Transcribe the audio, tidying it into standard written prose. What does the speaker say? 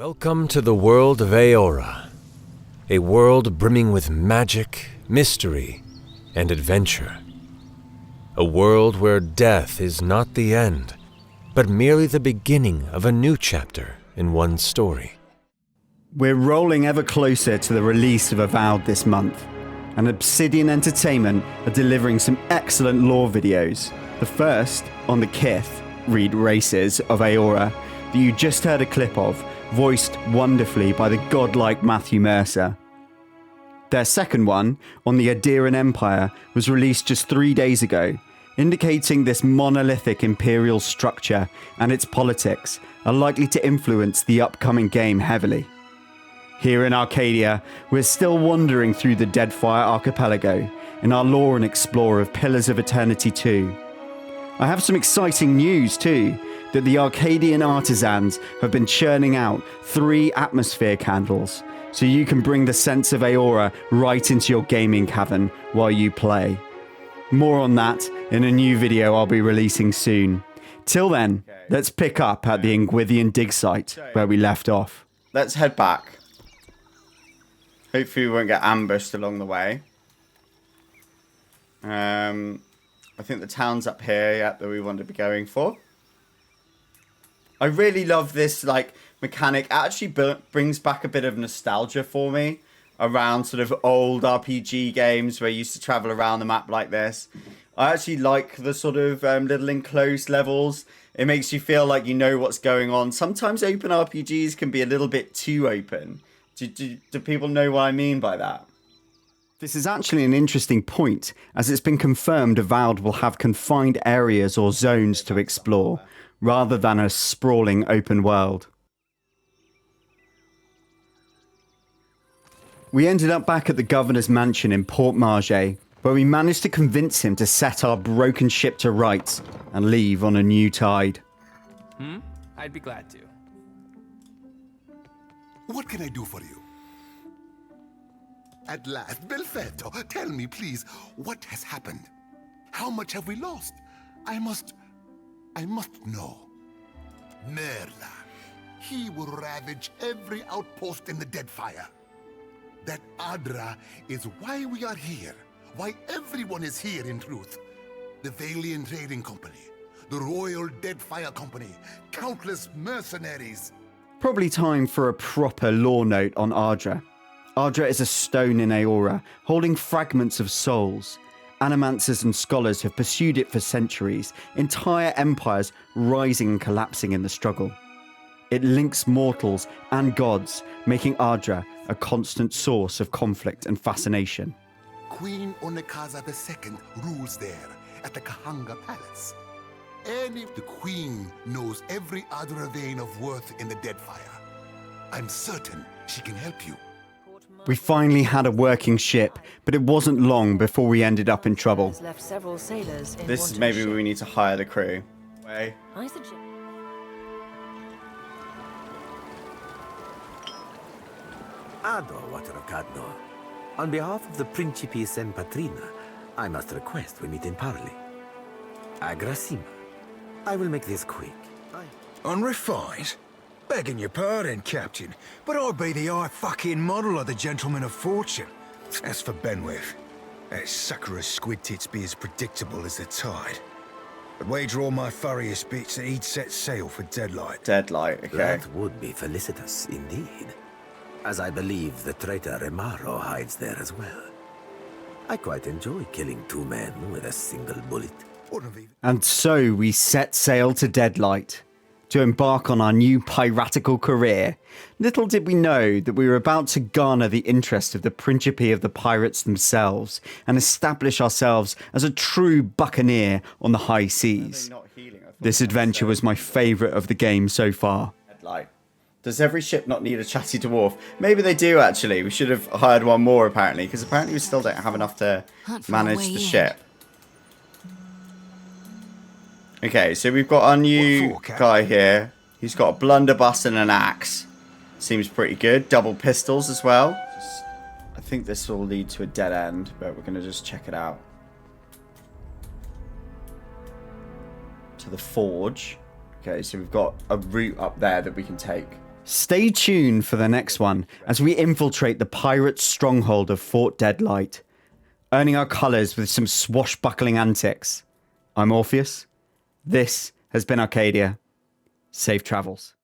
Welcome to the world of Eora, a world brimming with magic, mystery, and adventure. A world where death is not the end, but merely the beginning of a new chapter in one's story. We're rolling ever closer to the release of Avowed this month, and Obsidian Entertainment are delivering some excellent lore videos. The first, on the Kith, read Races of Eora, that you just heard a clip of, voiced wonderfully by the godlike Matthew Mercer. Their second one, on the Aaaadra Empire, was released just 3 days ago, indicating this monolithic imperial structure and its politics are likely to influence the upcoming game heavily. Here in Arcadia, we're still wandering through the Deadfire archipelago in our Lore and Explore of Pillars of Eternity 2. I have some exciting news too, that the Arcadian artisans have been churning out 3 atmosphere candles, so you can bring the sense of Eora right into your gaming cavern while you play. More on that in a new video I'll be releasing soon. Till then, let's pick up at the Ingwithian dig site where we left off. Let's head back. Hopefully we won't get ambushed along the way. I think the town's up here, yeah, that we want to be going for. I really love this mechanic. It actually brings back a bit of nostalgia for me around sort of old RPG games where you used to travel around the map like this. I actually like the sort of little enclosed levels. It makes you feel like you know what's going on. Sometimes open RPGs can be a little bit too open. Do people know what I mean by that? This is actually an interesting point, as it's been confirmed Avowed will have confined areas or zones to explore, rather than a sprawling open world. We ended up back at the governor's mansion in Port Margay, where we managed to convince him to set our broken ship to rights and leave on a new tide. I'd be glad to. What can I do for you? At last, Belfetto, tell me please, what has happened? How much have we lost? I must know. Merla. He will ravage every outpost in the Deadfire. That Aaaadra is why we are here. Why everyone is here, in truth. The Vailian Trading Company. The Royal Deadfire Company. Countless mercenaries. Probably time for a proper lore note on Aaaadra. Aaaadra is a stone in Eora, holding fragments of souls. Animancers and scholars have pursued it for centuries, entire empires rising and collapsing in the struggle. It links mortals and gods, making Aaaadra a constant source of conflict and fascination. Queen Onekaza II rules there, at the Kahanga Palace. The Queen knows every Aaaadra vein of worth in the Deadfire. I'm certain she can help you. We finally had a working ship, but it wasn't long before we ended up in trouble. This is maybe we need to hire the crew. Way. Ado, Water of Guv'na. On behalf of the Principe Sen Patrina, I must request we meet in parley. Agrasima. I will make this quick. Unrefined? Begging your pardon, Captain, but I'll be the fucking model of the gentleman of fortune. As for Benwith, that Sakura's squid tits be as predictable as the tide. I'd wager all my furriest bits that he'd set sail for Deadlight. Deadlight, okay. That would be felicitous indeed. As I believe the traitor Remaro hides there as well. I quite enjoy killing 2 men with a single bullet. And so we set sail to Deadlight, to embark on our new piratical career. Little did we know that we were about to garner the interest of the Principe of the pirates themselves and establish ourselves as a true buccaneer on the high seas. This adventure was my favourite of the game so far. Deadlight. Does every ship not need a chatty dwarf? Maybe they do, actually. We should have hired one more, apparently, because apparently we still don't have enough to manage the ship. Okay, so we've got our new guy here. He's got a blunderbuss and an axe. Seems pretty good. Double pistols as well. I think this will lead to a dead end, but we're going to just check it out. To the forge. Okay, so we've got a route up there that we can take. Stay tuned for the next one as we infiltrate the pirate stronghold of Fort Deadlight, earning our colours with some swashbuckling antics. I'm Orpheus. This has been Arcadia. Safe travels.